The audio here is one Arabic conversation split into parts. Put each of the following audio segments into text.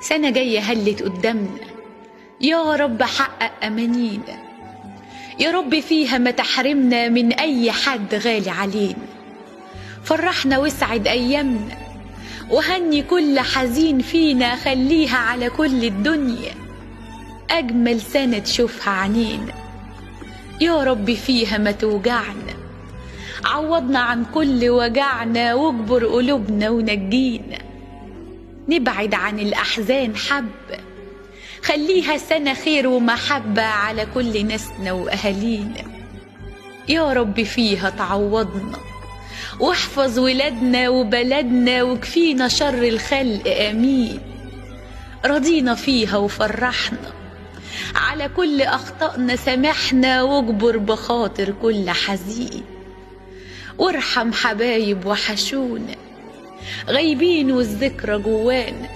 سنة جاية هلت قدامنا، يا رب حقق أمانينا، يا رب فيها ما تحرمنا من أي حد غالي علينا. فرحنا واسعد أيامنا، وهني كل حزين فينا، خليها على كل الدنيا أجمل سنة تشوفها عنينا. يا رب فيها ما توجعنا، عوضنا عن كل وجعنا، واجبر قلوبنا ونجينا. نبعد عن الأحزان حبة، خليها سنة خير ومحبة على كل ناسنا وأهالينا. يا رب فيها تعوضنا، واحفظ ولادنا وبلدنا، وكفينا شر الخلق آمين. رضينا فيها وفرحنا، على كل أخطائنا سامحنا، واجبر بخاطر كل حزين. وارحم حبايب وحشونا غايبين والذكرى جوانا،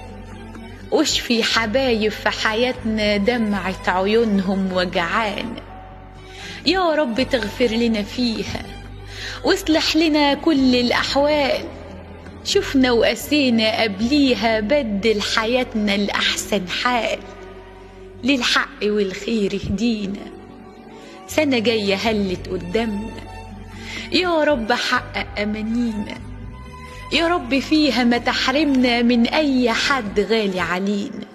واشفي حبايب في حياتنا دمعة عيونهم وجعانا. يا رب تغفر لنا فيها، واصلح لنا كل الأحوال. شفنا وقسينا قبليها، بدل حياتنا لأحسن حال. للحق والخير اهدينا، سنة جاية هلت قدامنا، يا رب حقق أمانينا. يا رب فيها ما تحرمنا من أي حد غالي علينا.